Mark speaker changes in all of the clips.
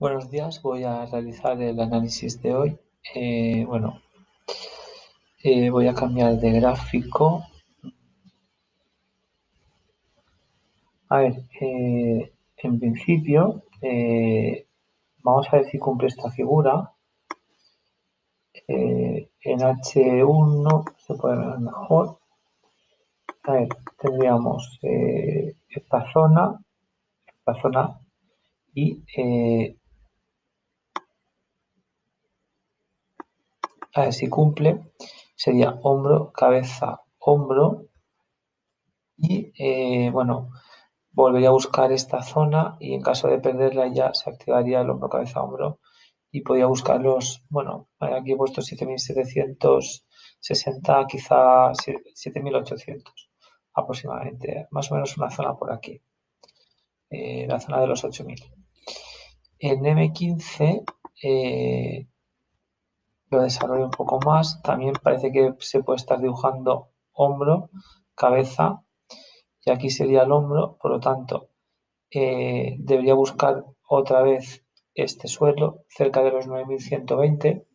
Speaker 1: Buenos días, voy a realizar el análisis de hoy. Voy a cambiar de gráfico. En principio, vamos a ver si cumple esta figura. En H1 se puede ver mejor. Tendríamos esta zona y a ver si cumple. Sería hombro, cabeza, hombro y volvería a buscar esta zona y en caso de perderla ya se activaría el hombro, cabeza, hombro y podría buscar aquí he puesto 7.760, quizá 7.800 aproximadamente, más o menos una zona por aquí, la zona de los 8.000. En M15 lo desarrollo un poco más, también parece que se puede estar dibujando hombro, cabeza y aquí sería el hombro, por lo tanto debería buscar otra vez este suelo cerca de los 9.120,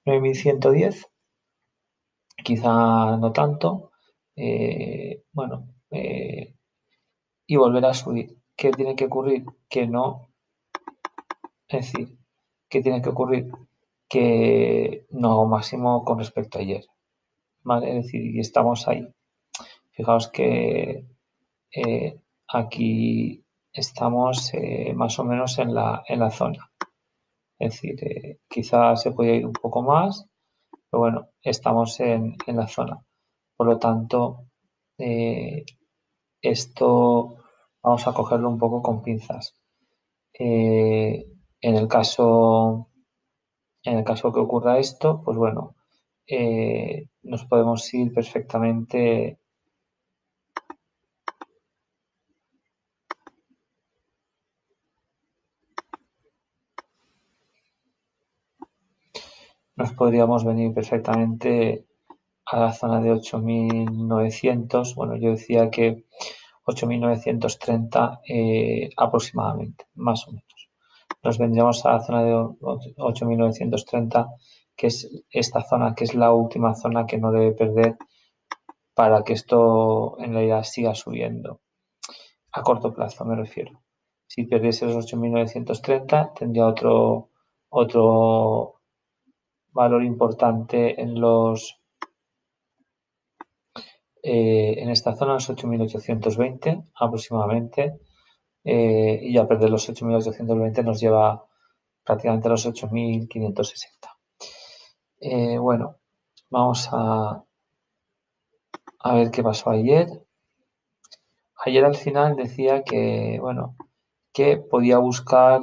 Speaker 1: 9.110, quizá no tanto, y volver a subir. ¿Qué tiene que ocurrir? Que no, es decir, ¿qué tiene que ocurrir? Que no hago máximo con respecto a ayer, ¿vale? Es decir, y estamos ahí. Fijaos que aquí estamos más o menos en la zona. Es decir, quizás se podía ir un poco más, pero bueno, estamos en la zona. Por lo tanto, esto vamos a cogerlo un poco con pinzas. En el caso que ocurra esto, pues bueno, nos podemos ir perfectamente. Nos podríamos venir perfectamente a la zona de 8.900. Bueno, yo decía que 8.930 aproximadamente, más o menos. Nos vendríamos a la zona de 8.930, que es esta zona, que es la última zona que no debe perder para que esto en realidad siga subiendo. A corto plazo me refiero. Si perdiese los 8.930 tendría otro valor importante en esta zona, los 8.820 aproximadamente, y ya perder los 8.820 nos lleva prácticamente a los 8.560. Vamos a ver qué pasó ayer. Ayer al final decía que, que podía buscar a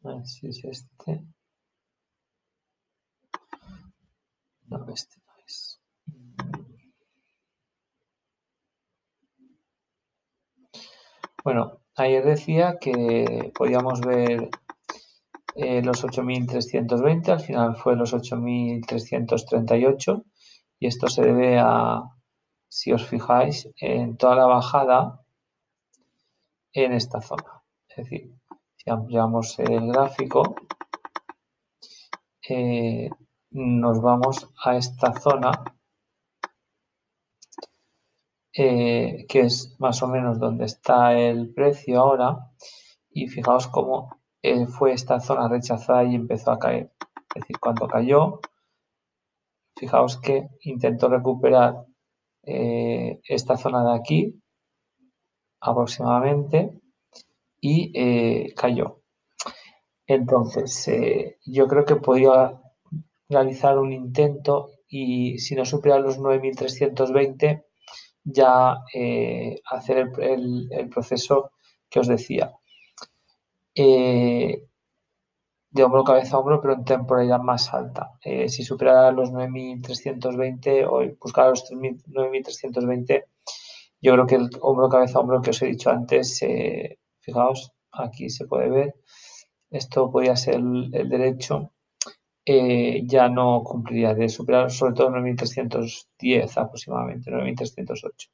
Speaker 1: ver si es este. No, este no es. Bueno, ayer decía que podíamos ver los 8.320, al final fue los 8.338 y esto se debe a, si os fijáis, en toda la bajada en esta zona. Es decir, si ampliamos el gráfico, nos vamos a esta zona, que es más o menos donde está el precio ahora, y fijaos cómo fue esta zona rechazada y empezó a caer. Es decir, cuando cayó, fijaos que intentó recuperar esta zona de aquí aproximadamente y cayó. Entonces, yo creo que podía realizar un intento y si no supera los 9.320 ya hacer el proceso que os decía. De hombro, cabeza, hombro, pero en temporalidad más alta. Si superara los 9.320 o buscar los 9.320, yo creo que el hombro, cabeza, hombro que os he dicho antes, fijaos, aquí se puede ver, esto podría ser el derecho, ya no cumpliría de superar sobre todo 9.310 aproximadamente, 9.308.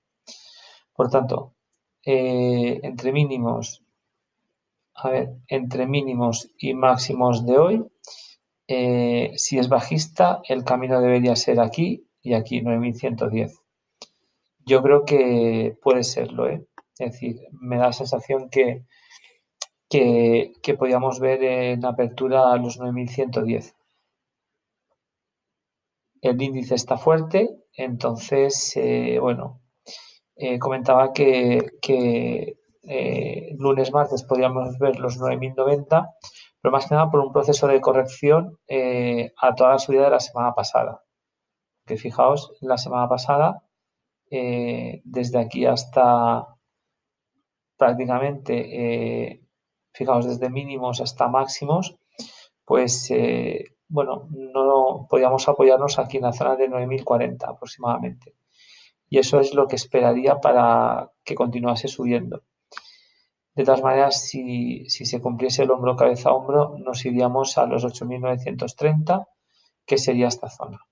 Speaker 1: Por tanto, entre mínimos y máximos de hoy, si es bajista, el camino debería ser aquí y aquí, 9110. Yo creo que puede serlo, ¿eh? Es decir, me da la sensación que podíamos ver en apertura a los 9110. El índice está fuerte, entonces, bueno, comentaba que lunes, martes podríamos ver los 9090, pero más que nada por un proceso de corrección a toda la subida de la semana pasada. Que fijaos, la semana pasada, desde aquí hasta prácticamente, fijaos, desde mínimos hasta máximos, pues bueno, no podíamos apoyarnos aquí en la zona de 9040 aproximadamente. Y eso es lo que esperaría para que continuase subiendo. De todas maneras, si se cumpliese el hombro cabeza a hombro, nos iríamos a los 8.930, que sería esta zona.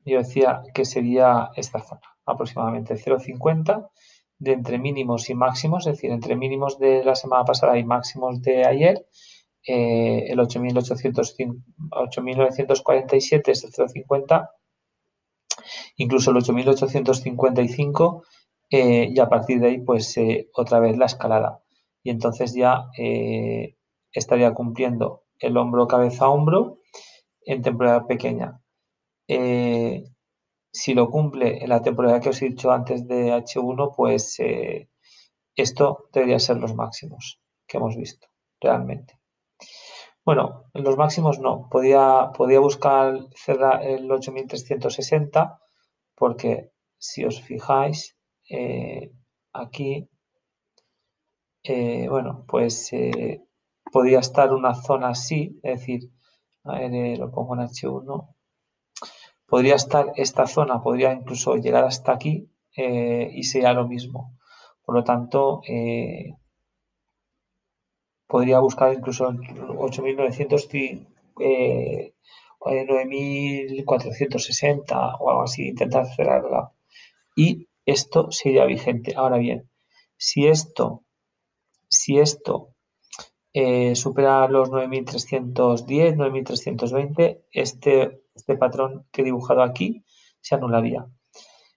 Speaker 1: Yo decía que sería esta zona, aproximadamente 0,50 de entre mínimos y máximos, es decir, entre mínimos de la semana pasada y máximos de ayer, el 8.947 es el 0,50, incluso el 8.855, y a partir de ahí, pues otra vez la escalada. Y entonces ya estaría cumpliendo el hombro cabeza a hombro en temporada pequeña. Si lo cumple en la temporada que os he dicho antes de H1, pues esto debería ser los máximos que hemos visto realmente. Bueno, los máximos no. Podía buscar cerrar el 8.360 porque si os fijáis aquí, bueno, pues podría estar una zona así, es decir, a ver, lo pongo en H1. Podría estar esta zona, podría incluso llegar hasta aquí y sería lo mismo. Por lo tanto, podría buscar incluso 8.900, 9.460 o algo así, intentar cerrarla. Y esto sería vigente. Ahora bien, si esto supera los 9.310, 9.320, este patrón que he dibujado aquí se anularía.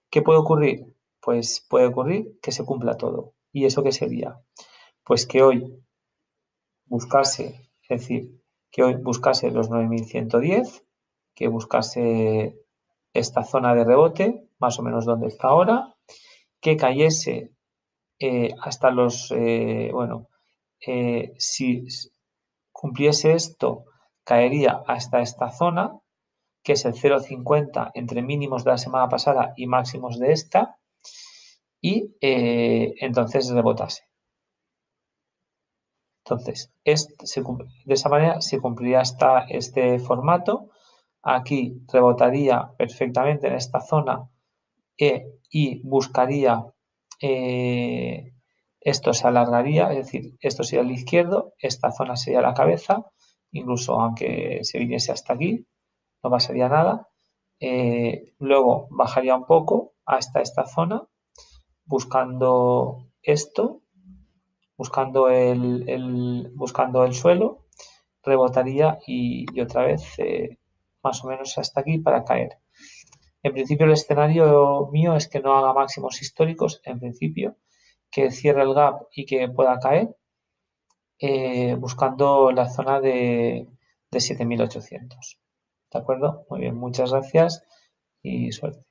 Speaker 1: ¿Qué puede ocurrir? Pues puede ocurrir que se cumpla todo. ¿Y eso qué sería? Pues que hoy buscase, es decir, que hoy buscase los 9.110, que buscase esta zona de rebote, más o menos donde está ahora, que cayese hasta los, bueno, si cumpliese esto, caería hasta esta zona, que es el 0,50 entre mínimos de la semana pasada y máximos de esta, y entonces rebotase. Entonces, de esa manera se cumpliría este formato. Aquí rebotaría perfectamente en esta zona y buscaría, esto se alargaría, es decir, esto sería el izquierdo, esta zona sería la cabeza, incluso aunque se viniese hasta aquí, no pasaría nada. Luego bajaría un poco hasta esta zona, buscando esto, buscando el suelo, rebotaría y otra vez más o menos hasta aquí para caer. En principio el escenario mío es que no haga máximos históricos, en principio, que cierre el gap y que pueda caer, buscando la zona de 7.800. ¿De acuerdo? Muy bien, muchas gracias y suerte.